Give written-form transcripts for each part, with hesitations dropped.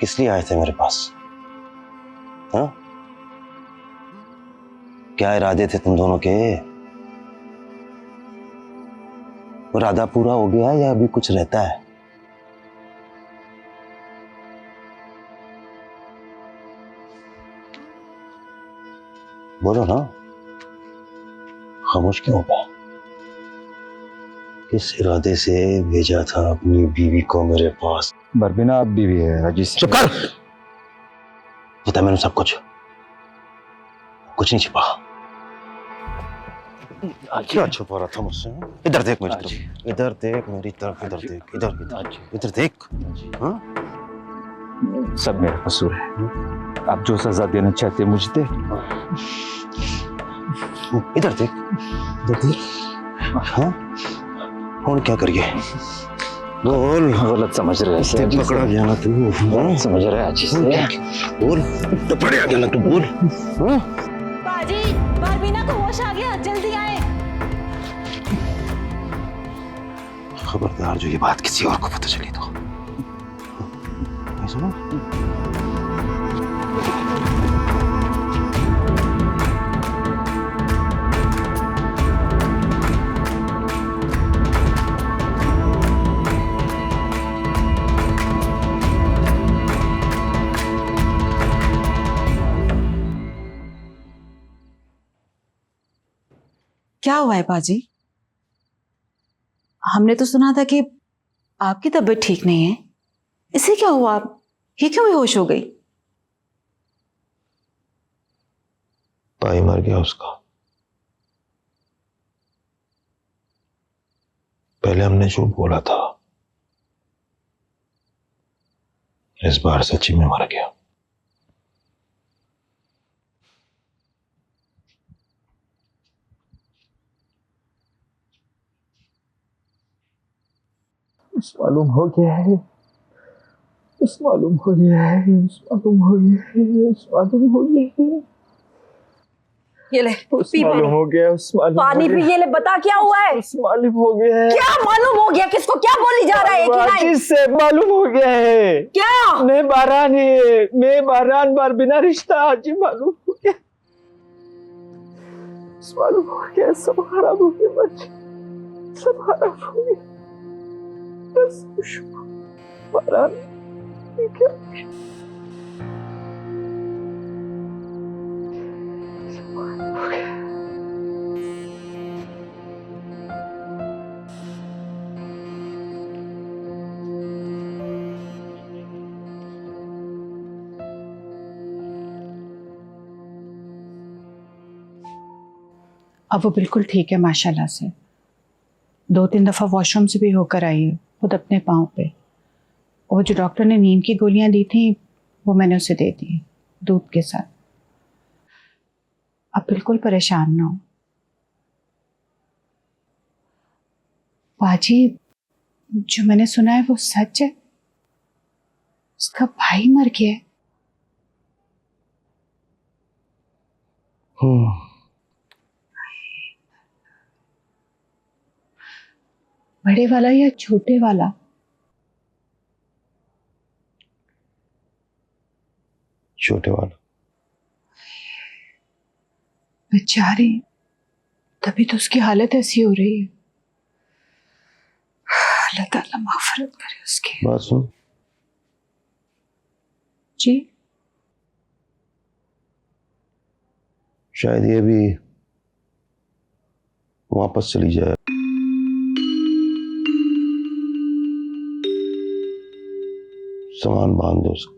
किस लिए आए थे मेरे पास? हाँ? क्या इरादे थे तुम दोनों के? इरादा पूरा हो गया या अभी कुछ रहता है? बोलो ना, खामोश क्यों हो गए? किस इरादे से भेजा था अपनी बीवी को मेरे पास? बरबीना अब बीवी है अजीज। चुप कर! पता है मैंने सब कुछ नहीं छिपा। क्या छुपा रहा था मुझसे? इधर देख मेरी तरफ, इधर देख मेरी तरफ, इधर देख, इधर देख। हाँ? सब मेरा कसूर है। आप जो सजा देना चाहते हैं मुझे दे। इधर देख, इधर देख। हाँ? और क्या करिए? बोल। गलत समझ रहे हैं। पकड़ा गया ना तू? गलत समझ रहे हैं अच्छी से। बोल, तो पकड़ा गया ना तू? बोल। हाँ? बाजी, बरबीना को होश आ गया, जल्दी आए। खबरदार जो ये बात किसी और को पता चली तो। सुनो? क्या हुआ है बाजी? हमने तो सुना था कि आपकी तबीयत ठीक नहीं है। इसे क्या हुआ? आप ये क्यों बेहोश हो गई? भाई मर गया उसका। पहले हमने झूठ बोला था, इस बार सच्ची में मर गया। मालूम हो गया है, मालूम हो गया है, मालूम हो गया है, मालूम हो गया है। ये ले पी मालूम हो गया, पानी पी। ये ले, बता क्या हुआ है? मालूम हो गया है। क्या मालूम हो गया? किसको क्या बोली जा रहा है? बाजी से मालूम हो गया है। क्या? मैं बारान बरबीना रिश्ता आज ही मालूम हो गया। मालूम हो गया, सब खराब हो गया बाजी, सब खराब हो गया। बस बारान क्या अब वो बिल्कुल ठीक है माशाल्लाह से। 2-3 दफा वॉशरूम से भी होकर आई है, खुद अपने पाँव पे। और जो डॉक्टर ने नींद की गोलियां दी थी वो मैंने उसे दे दी दूध के साथ। अब बिल्कुल परेशान ना हो बाजी। जो मैंने सुना है वो सच है? उसका भाई मर गया है? बड़े वाला या छोटे वाला? छोटे वाला। बेचारी, तभी तो उसकी हालत ऐसी हो रही है। अल्लाह ताला माफ़रत करे उसकी। बात सुन। जी? शायद ये भी वापस चली जाए। सामान बांध दो उसको।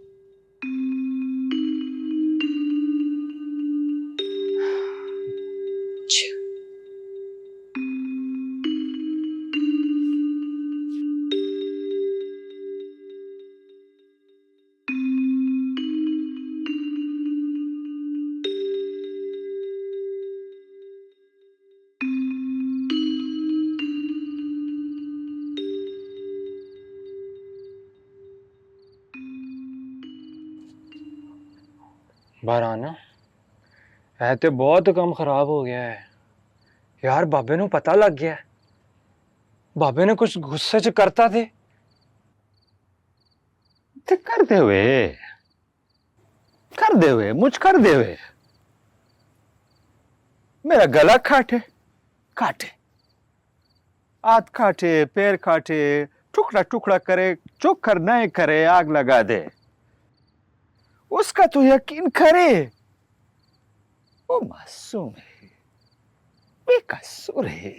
बाराना है तो बहुत कम खराब हो गया है यार। बाबे ਨੂੰ पता लग गया है। बाबे ने कुछ गुस्से च करता थे ते कर दे हुए मेरा गला काटे हाथ काटे पैर काटे टुकड़ा टुकड़ा करे चोकर नहीं करे आग लगा दे, उसका तो यकीन करे। वो मासूम है, बेकसूर है।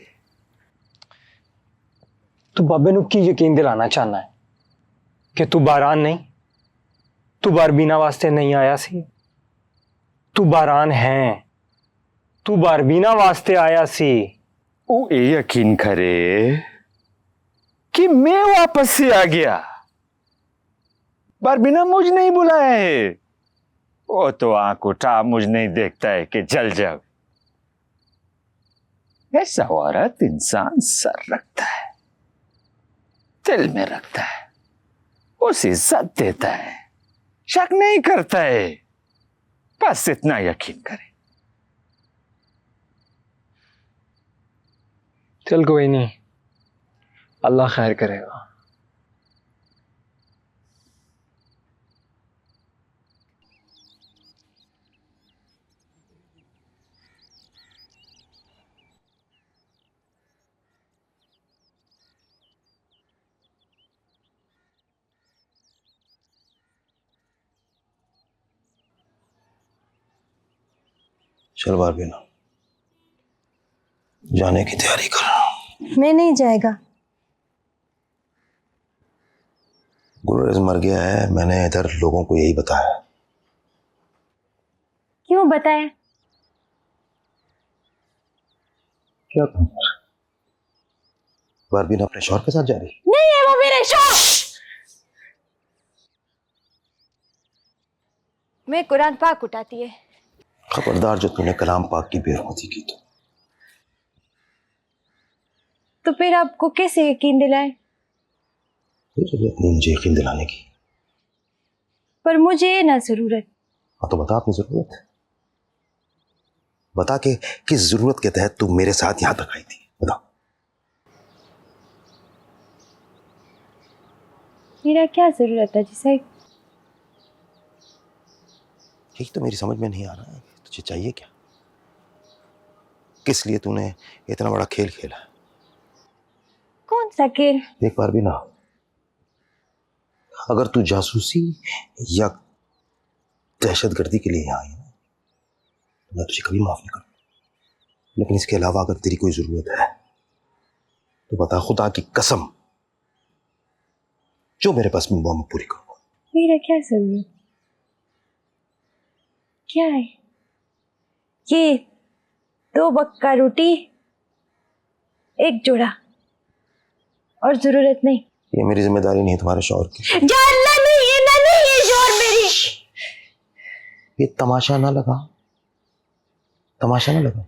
तू बाबे ਨੂੰ की यकीन दिलाना चाहना है कि तू बारान नहीं, तू बारबीना वास्ते नहीं आया सी, तू बारान है, तू बारबीना वास्ते आया सी। वो ये यकीन करे कि मैं वापस से आ गया, बारबीना मुझ नहीं बुलाया है। वो तो आंख उठा मुझ नहीं देखता है कि जल जाओ। ऐसा औरत इंसान सर रखता है, दिल में रखता है, उसे इज्जत देता है, शक नहीं करता है। बस इतना यकीन करे। चल कोई नहीं, अल्लाह खैर करेगा। चल बारबीना, जाने की तैयारी कर। मैं नहीं जाएगा। गुरुरेज मर गया है, मैंने इधर लोगों को यही बताया। क्यों बताए? क्या बारबीना अपने शौहर के साथ जा रही? नहीं है वो मेरे शौहर। मैं कुरान पाक उठाती है। खबरदार जो तूने कलाम पाक की बेरुखी की तो फिर आपको कैसे यकीन दिलाए? जरूरत नहीं मुझे यकीन दिलाने की। पर मुझे ना जरूरत। हाँ तो बता अपनी जरूरत, बता के किस जरूरत के तहत तू मेरे साथ यहां तक आई थी, बता। मेरा क्या जरूरत है जिसे? यही तो मेरी समझ में नहीं आ रहा है, तुझे चाहिए क्या? किस लिए तूने इतना बड़ा खेल खेला? कौन सा खेल? एक बार भी ना, अगर तू जासूसी या दहशतगर्दी के लिए यहाँ आई है ना, तो मैं तुझे कभी माफ नहीं करूंगा। लेकिन इसके अलावा अगर तेरी कोई जरूरत है तो बता, खुदा की कसम जो मेरे पास में वो मैं पूरी करूंगा। मेरा क्या जरूरत? क्या है ये? 2 वक्त का रोटी, 1 जोड़ा, और जरूरत नहीं। ये मेरी जिम्मेदारी नहीं है तुम्हारे शौहर की। जानना नहीं है ना, नहीं है शौहर मेरी। ये तमाशा ना लगा, तमाशा ना लगा।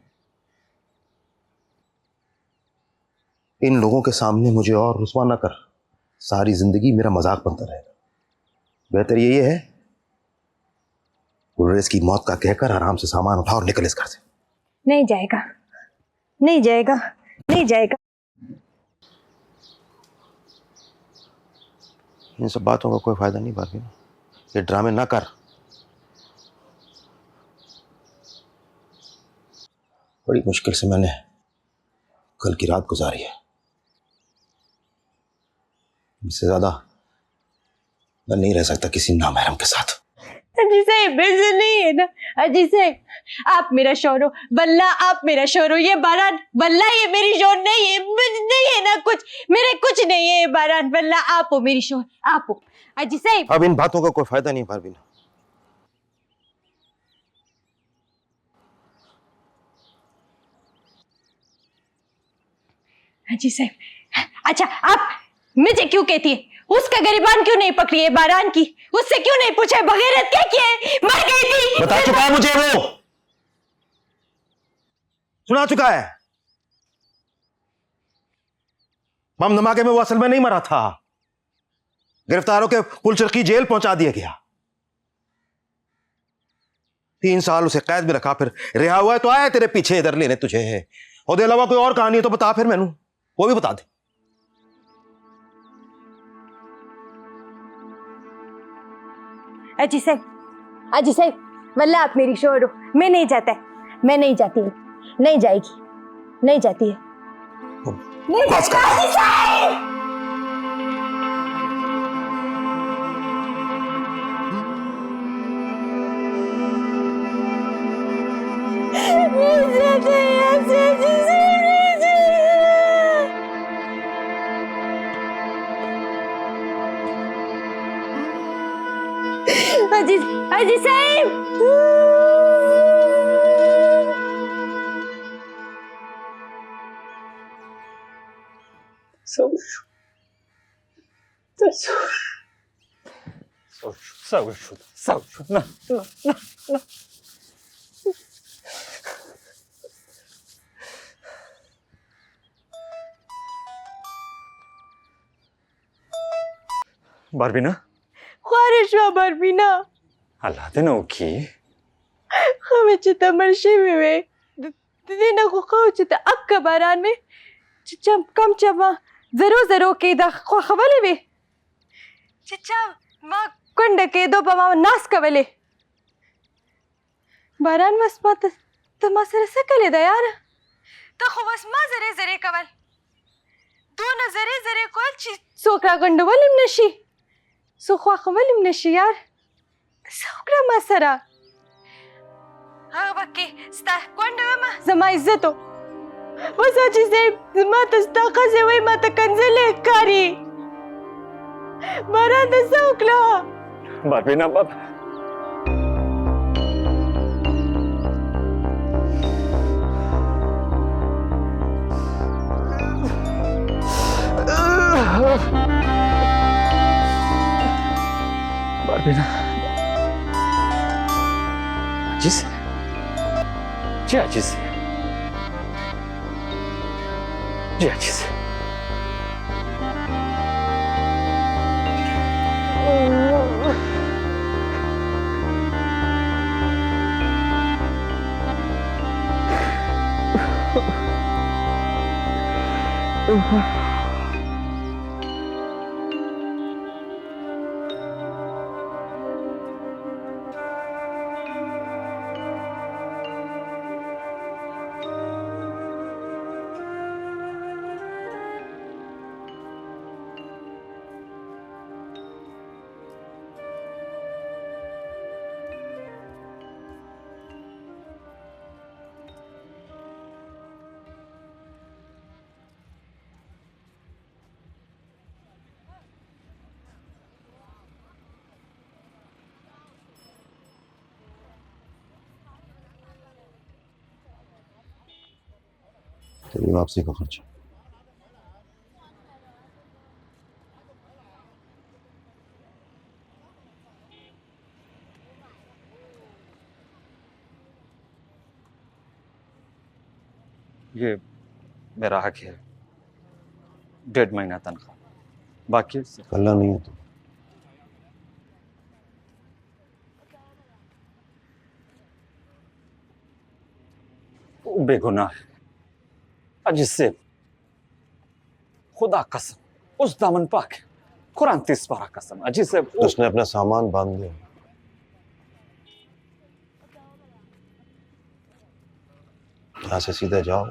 इन लोगों के सामने मुझे और रुस्वा ना कर, सारी जिंदगी मेरा मजाक बनता रहेगा। बेहतर यही है गुरुरेज की मौत का कहकर आराम से सामान उठा और निकल इस घर से। नहीं जाएगा, नहीं जाएगा, नहीं जाएगा। इन सब बातों का कोई फायदा नहीं बारबीना, ये ड्रामे ना कर। बड़ी मुश्किल से मैंने कल की रात गुजारी है, इससे ज्यादा मैं नहीं रह सकता किसी नामहरम के साथ। अजी साहब ऐसे नहीं है ना। अजी साहब आप मेरा शौहर हो, वल्ला आप मेरा शौहर हो। ये बारान वल्ला ये मेरी शौहर नहीं है, नहीं है ना कुछ, मेरे कुछ नहीं है ये बारान। वल्ला आप हो मेरी शौहर, आप हो। अजी साहब अब इन बातों का कोई फायदा नहीं बारबीना। अजी साहब, अच्छा आप मुझे क्यों कहती है? उसका गरीबान क्यों नहीं पकड़ी है बारान की? उससे क्यों नहीं पूछा बगैरत क्या किया है? मर गई थी। बता चुका है मुझे, वो सुना चुका है। बम धमाके में वो असल में नहीं मरा था, गिरफ्तारों के पुलचरकी जेल पहुंचा दिया गया। 3 साल उसे कैद में रखा, फिर रिहा हुआ है तो आया तेरे पीछे इधर लेने तुझे है। और अलावा कोई और कहानी है तो बता फिर, मैनू वो भी बता दे। अजी साहब वल्ला आप मेरी शोर हो, मैं नहीं जाता, मैं नहीं जाती, नहीं जाएगी, नहीं जाती है, नहीं बस कर। अजी साहब! नहीं जाते ऐसे, अजी साहब, नहीं जाते। अजी साहब! ना बारबीना ख्वारिश वा बारबीना Allah'tan o ki. हमें चिता मर्शी में दीना को खाओ चिता अक्का बारान में चिचम कम चमा जरो के दा खवले में चिचम माँ कुंड के दो पमा नास कवले बारान बस माँ तमा सर सकले दा यार तो खो बस माँ जरे कवल दो न जरे कोल ची सोकरा कुंड वलिम नशी सोखवा खवलिम नशी यार सोकरा मसरा हाँ बक्के स्ता कोंडमा जमा इज्जतो बस अजी से मा तस्ता खसे वही मा तकंजले कारी बारा दसा उकला बारबीना बाप बारबीना जिस जी तेरी वापसी का खर्चा ये मेरा हक है, 1.5 महीना तनख्वाह, बाकी कल्ला नहीं है तू। वो बेगुनाह है। अजी से खुदा कसम, उस दामन पाक है, कुरान 30 पारा कसम, अजी से उसने अपना सामान बांध लिया, यहाँ से सीधा जाओ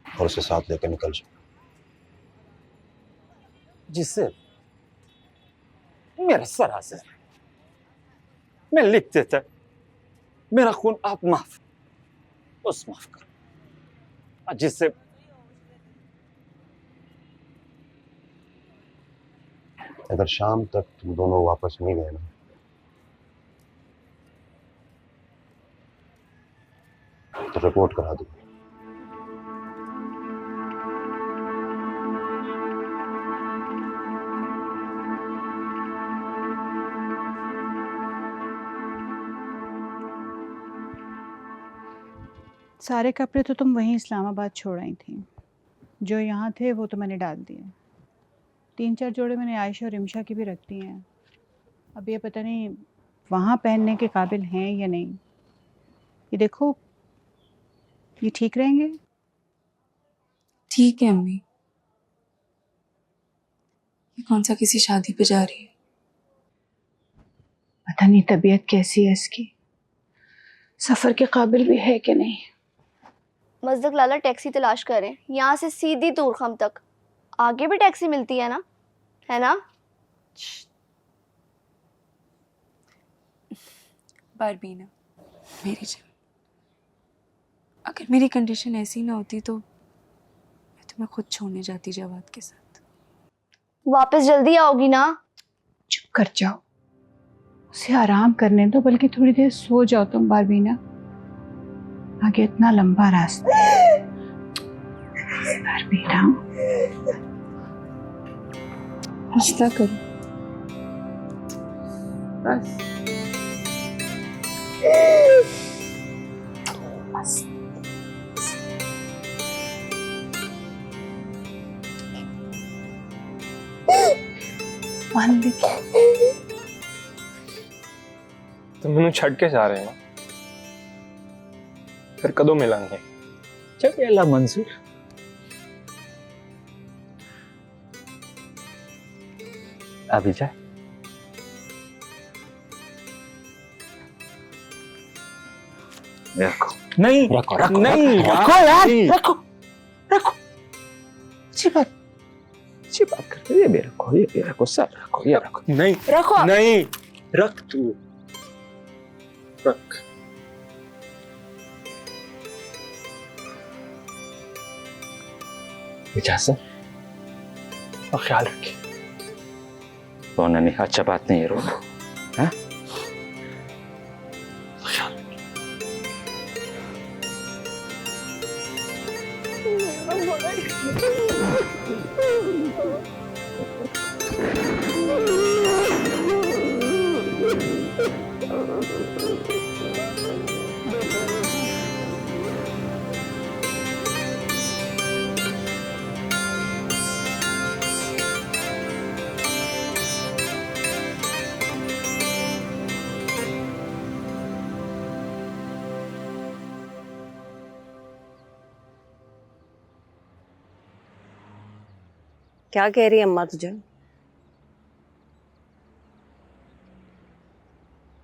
और उसे साथ लेकर निकल जाओ। जिससे मेरा सर हाजिर है, मैं लिख देता, मेरा खून आप माफ करो, जिससे अगर शाम तक तुम दोनों वापस नहीं गए ना तो रिपोर्ट करा दो। सारे कपड़े तो तुम वहीं इस्लामाबाद छोड़ आई थी, जो यहाँ थे वो तो मैंने डाल दिए। 3-4 जोड़े मैंने आयशा और रिमशा की भी रख दी हैं। अब ये पता नहीं वहाँ पहनने के काबिल हैं या नहीं। ये देखो, ये ठीक रहेंगे? ठीक है अम्मी। ये कौन सा किसी शादी पे जा रही है? पता नहीं तबीयत कैसी है इसकी, सफर के काबिल भी है कि नहीं। मजदक लाला टैक्सी तलाश करें, यहाँ से सीधी तूरखम तक। आगे भी टैक्सी मिलती है ना, है ना? बारबीना मेरी जान, अगर मेरी कंडीशन ऐसी ना होती तो मैं तुम्हें खुद छोड़ने जाती जवाद के साथ। वापस जल्दी आओगी ना? चुप कर जाओ, उसे आराम करने दो, बल्कि थोड़ी देर सो जाओ तुम बारबीना। आगे इतना लंबा रास्ता है। बारबीना, हंसता करो बस। तो मैनू छड़ के जा रहे हैं फिर कदों मिलेंगे? चल अल्लाह मंजूर। अभी जा। रखो नहीं रखो रखो नहीं रखो यार, रखो रखो। अच्छी बात कर रहे, ये भी रखो, ये भी रखो, सब रखो, ये रखो। नहीं रखो नहीं, रख तू रख। इजाजत। और ख्याल रखिए। रोना नहीं, अच्छा बात नहीं है रोना। हाँ? क्या कह रही है अम्मा तुझे?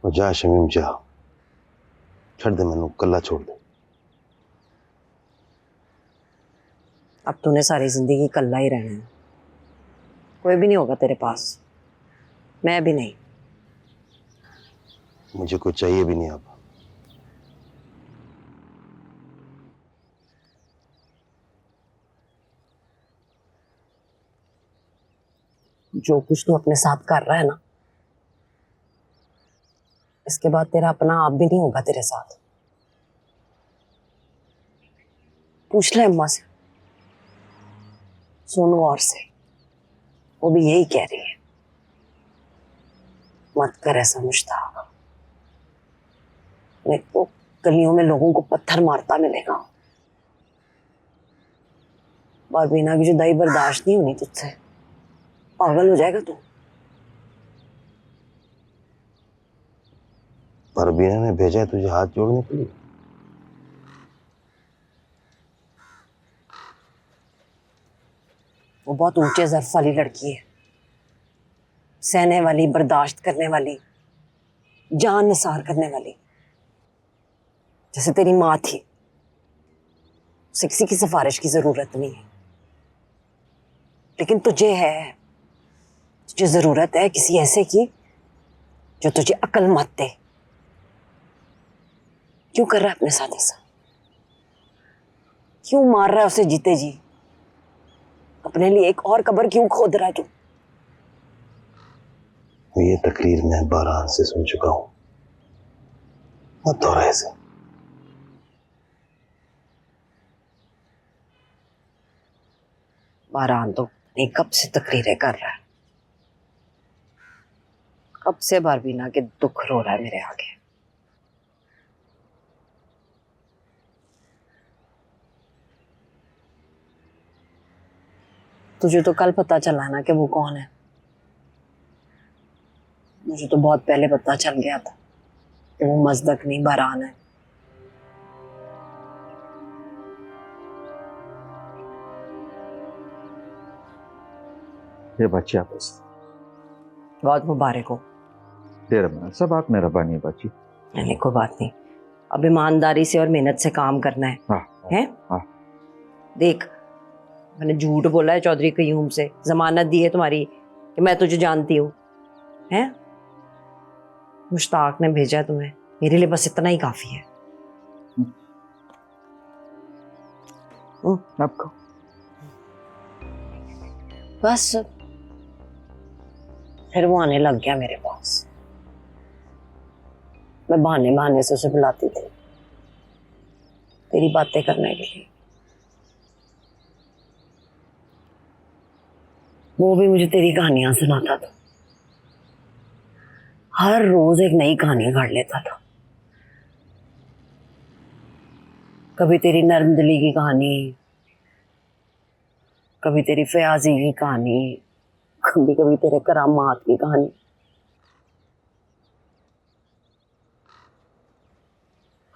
जा शमीम जा, छड़ दे, मैनू कल्ला छोड़ दे। अब तूने सारी जिंदगी कल्ला ही रहना है, कोई भी नहीं होगा तेरे पास, मैं भी नहीं। मुझे कुछ चाहिए भी नहीं अब। जो कुछ तू अपने साथ कर रहा है ना, इसके बाद तेरा अपना आप भी नहीं होगा तेरे साथ। पूछ ले अम्मा से, सोनू और से, वो भी यही कह रही है। मत कर ऐसा मुश्ताक, नहीं तो गलियों में लोगों को पत्थर मारता मिलेगा। बारबीना की जुदाई बर्दाश्त नहीं होनी तुझसे, पागल हो जाएगा तू। बारबीना ने भेजा है तुझे हाथ जोड़ने के लिए? वो बहुत ऊंचे ज़र्फ वाली लड़की है, सहने वाली, बर्दाश्त करने वाली, जान निसार करने वाली, जैसे तेरी माँ थी। उसे किसी की सिफारिश की जरूरत नहीं है, लेकिन तुझे है, तुझे जरूरत है किसी ऐसे की जो तुझे अकल मत दे। क्यों कर रहा है अपने साथ ऐसा? क्यों मार रहा है उसे जीते जी? अपने लिए एक और कब्र क्यों खोद रहा है तू? ये तकरीर मैं बारान से सुन चुका हूं, मत दोहरा ऐसे। बारान तो नहीं कब से तकरीरें कर रहा है, कब से बारबीना के दुख रो रहा है मेरे आगे। तुझे तो कल पता चला ना कि वो कौन है। मुझे तो बहुत पहले पता चल गया था कि वो मजदक नहीं बारान है। ये बच्ची आप बहुत मुबारक हो। देर में सब आप मेरा बानी बच्ची। नहीं कोई बात नहीं, अब ईमानदारी से और मेहनत से काम करना है। हाँ हैं? हाँ। देख, मैंने झूठ बोला है चौधरी कयूम से, जमानत दी है तुम्हारी कि मैं तुझे जानती हूँ। हैं? मुश्ताक ने भेजा है तुम्हें, मेरे लिए बस इतना ही काफी है। आपको बस फिर वो आने लग गया मेरे पास। मैं बहाने बहाने से उसे बुलाती थी तेरी बातें करने के लिए। वो भी मुझे तेरी कहानियां सुनाता था, हर रोज एक नई कहानी घड़ लेता था। कभी तेरी नर्म दिली की कहानी, कभी तेरी फयाजी की कहानी, कभी कभी तेरे करामात की कहानी।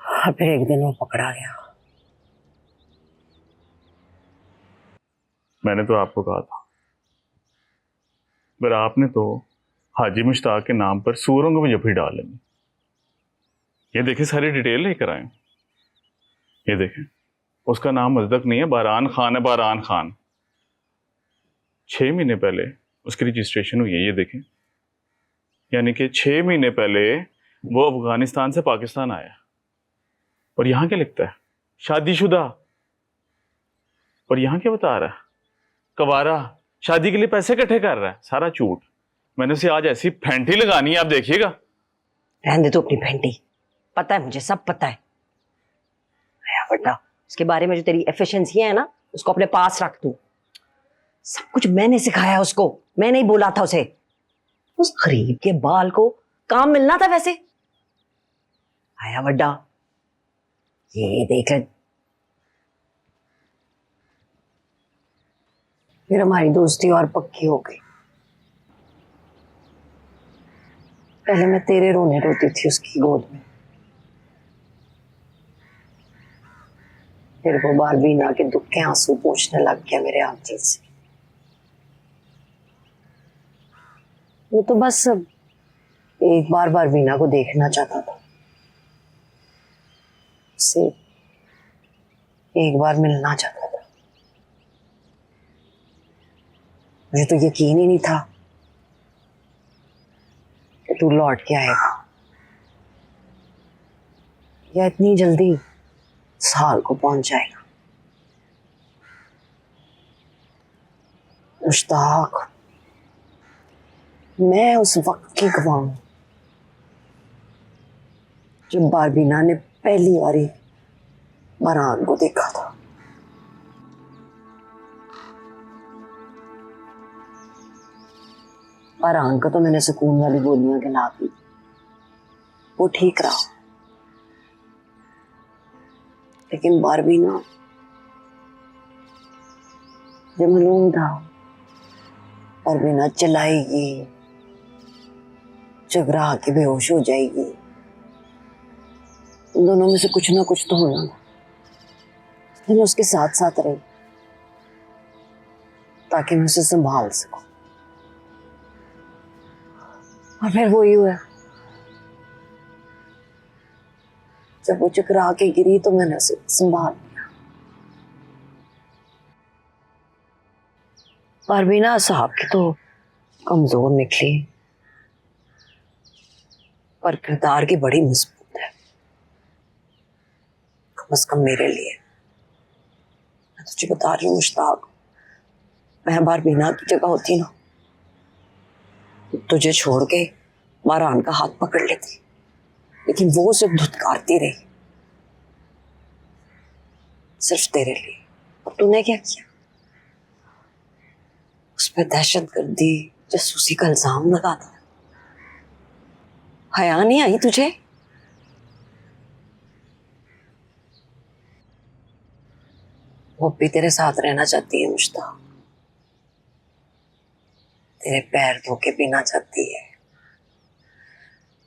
और फिर एक दिन वो पकड़ा गया। मैंने तो आपको कहा था, पर आपने तो हाजी मुश्ताक के नाम पर सूअरों को भी जफी डाल ली। ये देखें, सारी डिटेल लेकर आए। ये देखें, उसका नाम मजदक नहीं है, बारान खान है, बारान खान। 6 महीने पहले उसकी रजिस्ट्रेशन हुई है। ये देखें, यानी कि 6 महीने पहले वो अफगानिस्तान से पाकिस्तान आया। और यहाँ क्या लिखता है? शादीशुदा। और यहाँ क्या बता रहा है? कवारा, शादी के लिए पैसे इकट्ठे कर रहा है। सारा झूठ। मैंने उसे आज ऐसी फैंटी लगानी है, आप देखिएगा। रहने दे तू अपनी फैंटी, पता है मुझे, सब पता है। बेटा, इसके बारे में जो तेरी एफिशिएंसी है ना, उसको अपने पास रख तू। सब कुछ मैंने सिखाया उसको, मैंने ही बोला था उसे। उस गरीब के बाल को काम मिलना था वैसे। आया बड्डा, ये देख ले। फिर हमारी दोस्ती और पक्की हो गई। पहले मैं तेरे रोने रोती थी उसकी गोद में, फिर वो बारबीना के दुख के आंसू पोंछने लग गया मेरे आंचल से। वो तो बस एक बार बारबीना को देखना चाहता था, उससे एक बार मिलना चाहता था। मुझे तो यकीन ही नहीं था कि तू लौट के आएगा या इतनी जल्दी साल को पहुंच जाएगा। मुश्ताक, मैं उस वक्त की गवाह हूं जब बारबीना ने पहली बारी बारान को देखा था। बारान का तो मैंने सुकून वाली गोलियां खिला दी, वो ठीक रहा। लेकिन बारबीना जब मालूम था बारबीना चलाएगी, चकरा के बेहोश हो जाएगी, उन दोनों में से कुछ ना कुछ तो होना था। मैंने उसके साथ साथ रही ताकि मैं उसे संभाल सकूं। और फिर वो ही हुआ, जब वो चकरा के गिरी तो मैंने उसे संभाल लिया। परवीना साहब की तो कमजोर निकली, पर किरदार की बड़ी मजबूत है, कम से कम मेरे लिए। मैं तुझे बता रही हूँ मुश्ताक, मैं बारबीना की जगह होती ना, तुझे छोड़ के बारान का हाथ पकड़ लेती, लेकिन वो उसे धुतकारती रही सिर्फ तेरे लिए। और तूने क्या किया? उस पर दहशतगर्दी, जासूसी का इल्जाम लगा था। हया नहीं आई तुझे? वो भी तेरे साथ रहना चाहती है मुश्ताक, तेरे पैर धो के पीना चाहती है,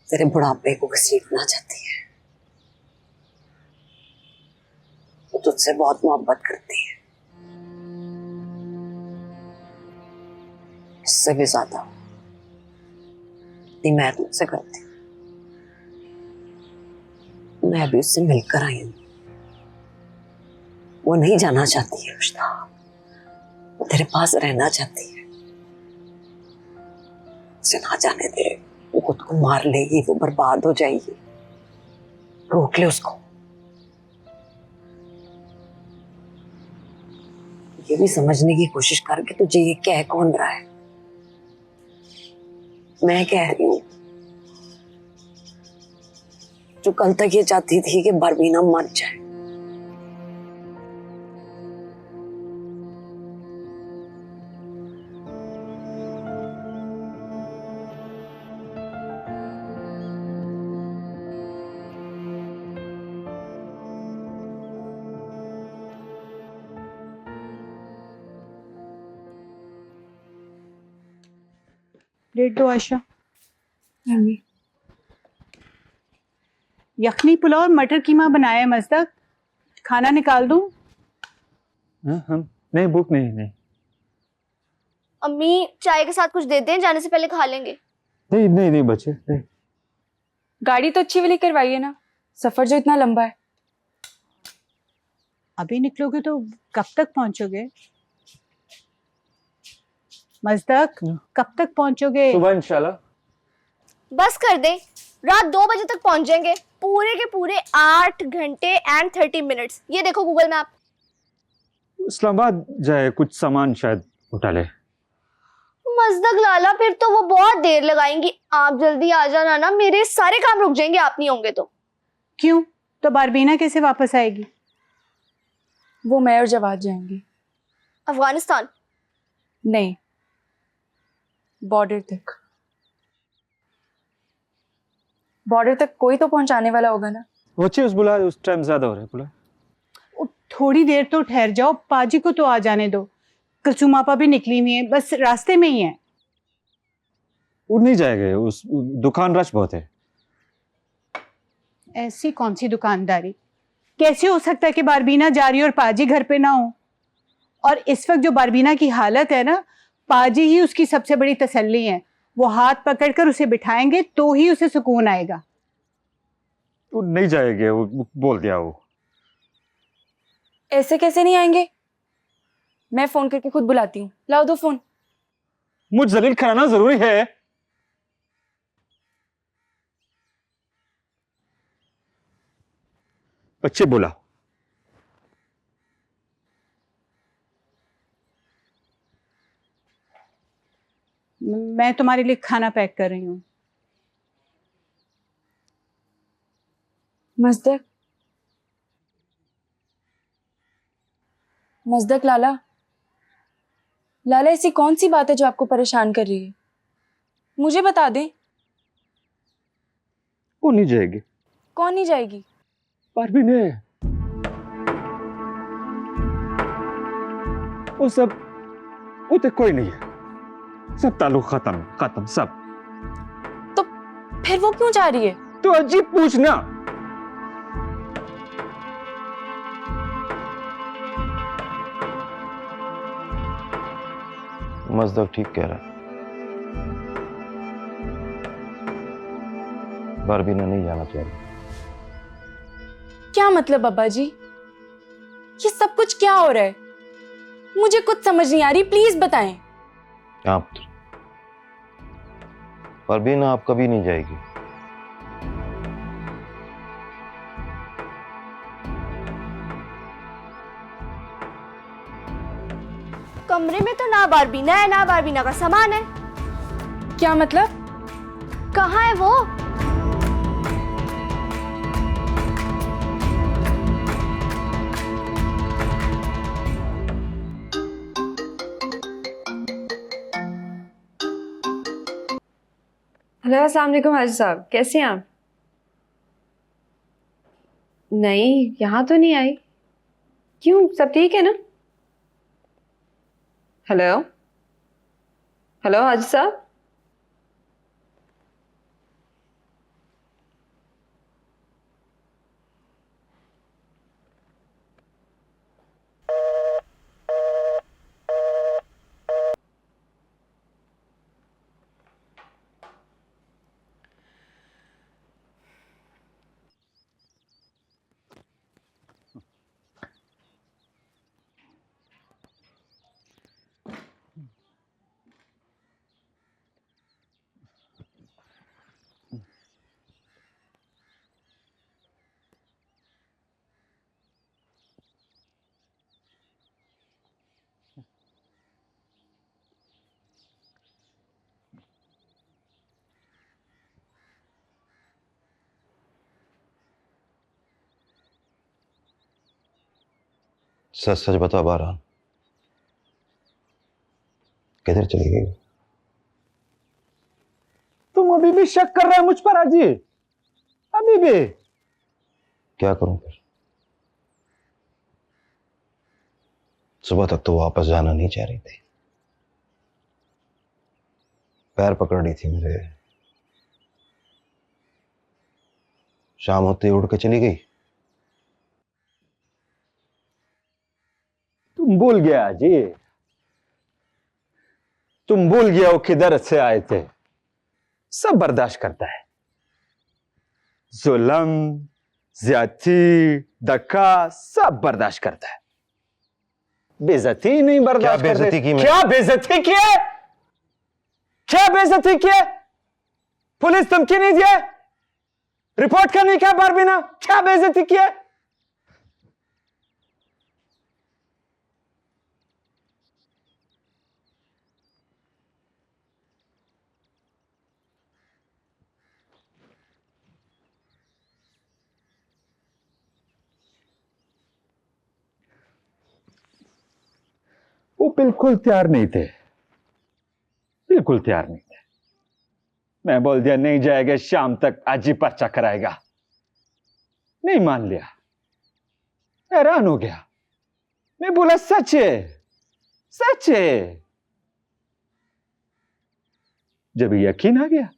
तेरे बुढ़ापे को घसीटना चाहती है। वो तुझसे बहुत मोहब्बत करती है, उससे भी ज्यादा जितनी मैं तुझसे करती हूँ। मैं भी उससे मिलकर आई हूँ। वो नहीं जाना चाहती है रुश्ता, वो तेरे पास रहना चाहती है। उसे ना जाने दे, वो खुद को मार लेगी, वो बर्बाद हो जाएगी। रोक ले उसको। ये भी समझने की कोशिश कर कि तुझे ये कह कौन रहा है। मैं कह रही हूं, जो कल तक ये चाहती थी कि बरबीना मर जाए, प्लेट दो आयशा। मम्मी यखनी पुलाव और मटर कीमा बनाया है मस्तक। खाना निकाल दूं? हम नहीं, भूख नहीं, नहीं अम्मी चाय के साथ कुछ देते हैं, जाने से पहले खा लेंगे। नहीं नहीं नहीं बच्चे नहीं। गाड़ी तो अच्छी वाली करवाइए ना, सफर जो इतना लंबा है। अभी निकलोगे तो कब तक पहुंचोगे? मस्तक कब तक पहुंचोगे? सुबह इंशाल्लाह। बस कर दे, रात 2 बजे तक पहुंच जाएंगे। पूरे के पूरे 8 घंटे एंड 30 मिनट्स। ये देखो गूगल मैप। इस्लामाबाद जाए, कुछ सामान शायद उठा ले। मजदक लाला, फिर तो वो बहुत देर लगाएंगी। आप जल्दी आ जाना ना, मेरे सारे काम रुक जाएंगे आप नहीं होंगे तो। क्यों? तो बारबीना कैसे वापस आएगी? वो मैं और जवाद जाएंगे। अफगानिस्तान? नहीं, बॉर्डर तक। बॉर्डर तक कोई तो पहुंचाने वाला होगा ना। बच्चे उस बुला, उस टाइम ज्यादा हो रहा है बुला। थोड़ी देर तो ठहर जाओ, पाजी को तो आ जाने दो। कलसूम आपा भी निकली हुई है, बस रास्ते में ही है। वो नहीं जाएंगे, उस दुकान रश बहुत है। ऐसी कौन सी दुकानदारी? कैसे हो सकता है कि बारबीना जा रही हो और पाजी घर पे ना हो? और इस वक्त जो बारबीना की हालत है ना, पाजी ही उसकी सबसे बड़ी तसल्ली है। वो हाथ पकड़कर उसे बिठाएंगे तो ही उसे सुकून आएगा। वो नहीं जाएंगे, वो बोल दिया वो। ऐसे कैसे नहीं आएंगे? मैं फोन करके खुद बुलाती हूँ। लाओ दो फोन। मुझ जलील कराना जरूरी है। बच्चे बोला। मैं तुम्हारे लिए खाना पैक कर रही हूँ। मजदक, मजदक लाला, लाला ऐसी कौन सी बात है जो आपको परेशान कर रही है? मुझे बता दें। वो नहीं जाएगी। कौन नहीं जाएगी? परवीन है। वो सब, वो तो कोई नहीं है। सब ताल्लुक खत्म खत्म सब। तो फिर वो क्यों जा रही है? तो अजीब पूछना। मजदक ठीक कह रहा है। बारबीना नहीं जाना चाहिए। क्या मतलब अब्बा जी? ये सब कुछ क्या हो रहा है? मुझे कुछ समझ नहीं आ रही, प्लीज बताएं। हाँ पुत्र, परवीना आप कभी नहीं जाएगी। कमरे में तो ना बारबीना है ना बारबीना का सामान है। क्या मतलब? कहाँ है वो? हेलो, अस्सलाम वालेकुम हाजी साहब, कैसे हैं आप? नहीं, यहाँ तो नहीं आई। क्यों, सब ठीक है ना? हेलो हेलो हाजी साहब, सच सच बता बारान, किधर चली गई? तुम अभी भी शक कर रहे हो मुझ पर हाजी? अभी भी? क्या करूं फिर? सुबह तक तो वापस जाना नहीं चाह रही थी, पैर पकड़ रही थी मेरे, शाम होते ही उड़ के चली गई। तुम भूल गया हाजी, तुम भूल गया वो किधर से आए थे। सब बर्दाश्त करता है, जुल्म, ज्यादती, धक्का सब बर्दाश्त करता है। बेइज्जती नहीं बर्दाश्त क्या करते। बेइज्जती की? क्या बेइज्जती की है? क्या बेइज्जती की है? पुलिस धमकी नहीं दिया, रिपोर्ट करने क्या बारबीना? क्या बेइज्जती की है? वो बिल्कुल तैयार नहीं थे, बिल्कुल तैयार नहीं थे। मैं बोल दिया नहीं जाएगा, शाम तक आज ही पर्चा कराएगा, नहीं मान लिया, हैरान हो गया। मैं बोला सच है, सच है। जब यकीन आ गया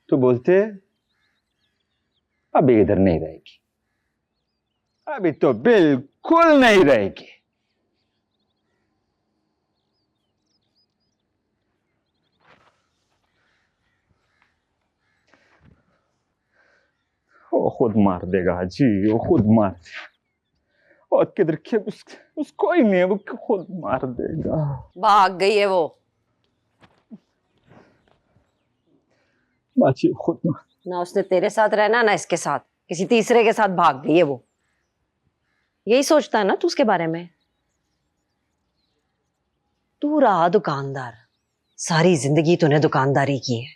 तो बोलते अभी इधर नहीं रहेगी, अभी तो बिल्कुल नहीं रहेगी। वो खुद मार देगा हाजी, वो खुद मार देगा। और किधर के उसको ही नहीं, वो खुद मार देगा। भाग गई है वो। बाजी खुद मार। ना उसने तेरे साथ रहना ना इसके साथ, किसी तीसरे के साथ भाग गई है वो। यही सोचता है ना तू उसके बारे में? तू रहा दुकानदार, सारी जिंदगी तूने दुकानदारी की है।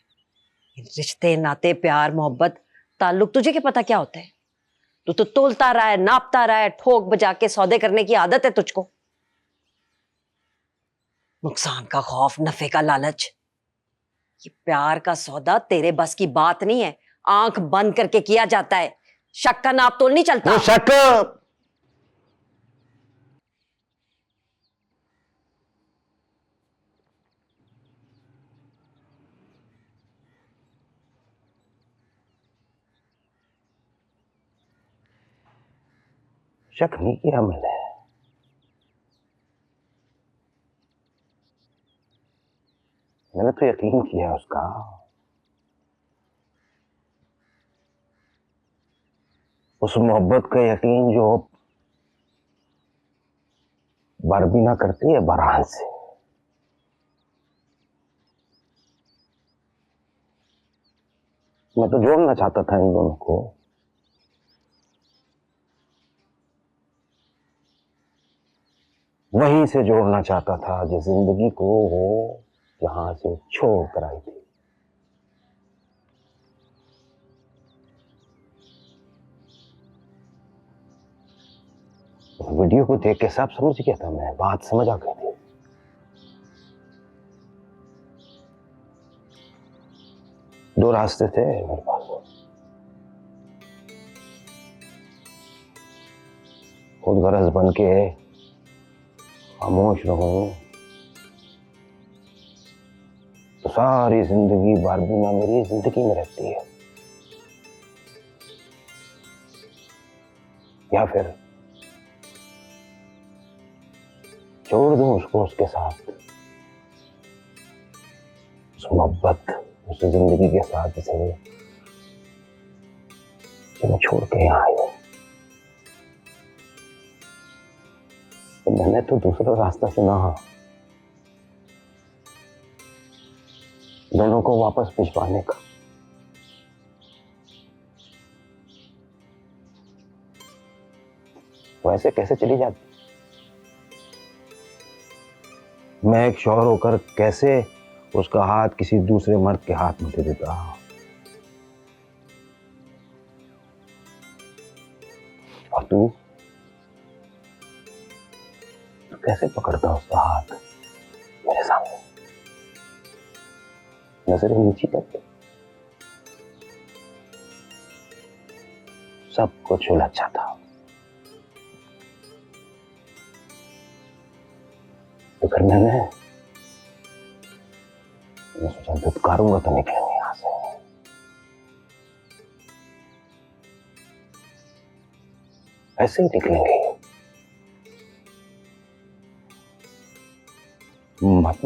रिश्ते नाते प्यार मोहब्बत ताल्लुक तुझे क्या पता क्या होते हैं? तू तो तोलता रहा है, नापता रहा है, ठोक बजा के सौदे करने की आदत है तुझको। नुकसान का खौफ, नफे का लालच, ये प्यार का सौदा तेरे बस की बात नहीं है। आंख बंद करके किया जाता है, शक का नाप तोल नहीं चलता। वो शक शक नहीं किया मैंने, मैंने तो यकीन किया उसका। उस मोहब्बत का यकीन जो बारबीना करती है बारान से। मैं तो जोड़ना चाहता था इन दोनों को, वहीं से जोड़ना चाहता था जिस जिंदगी को वो यहां से छोड़ कर आई थी। उस वीडियो को देख के सब समझ गया था मैं, बात समझ आ गई थी। दो रास्ते थे मेरे पास, खुद गरज बन के खामोश रहूं तो सारी जिंदगी बारबीना मेरी जिंदगी में रहती है, या फिर छोड़ दूं उसको उसके साथ, उस मोहब्बत, उस जिंदगी के साथ जिसे मैं छोड़ के यहाँ आई हूं। तो मैंने तो दूसरा रास्ता चुना, दोनों को वापस भिजवाने का। वैसे कैसे चली जाती? मैं एक शौहर होकर कैसे उसका हाथ किसी दूसरे मर्द के हाथ में दे देता? और कैसे पकड़ता उसका हाथ मेरे सामने, नजरें नीची करके। सब कुछ उलझ जाता। तो फिर मैं सोचा दुत्कारूंगा तो निकलेंगे यहां से। ऐसे ही निकलेंगे।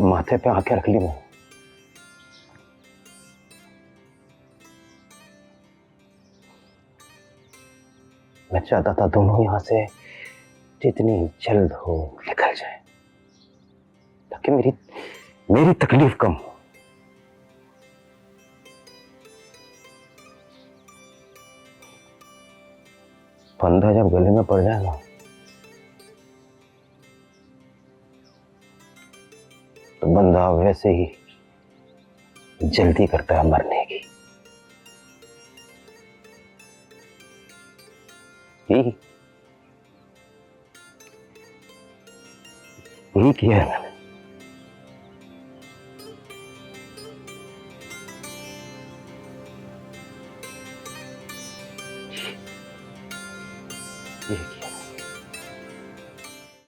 माथे पे आके रख ली मैं चाहता था दोनों यहां से जितनी जल्द हो निकल जाए, ताकि मेरी तकलीफ कम हो। फंदा जब गले में पड़ जाए ना, तो बंदा वैसे ही जल्दी करता है मरने की। यही किया है मैंने। यही किया।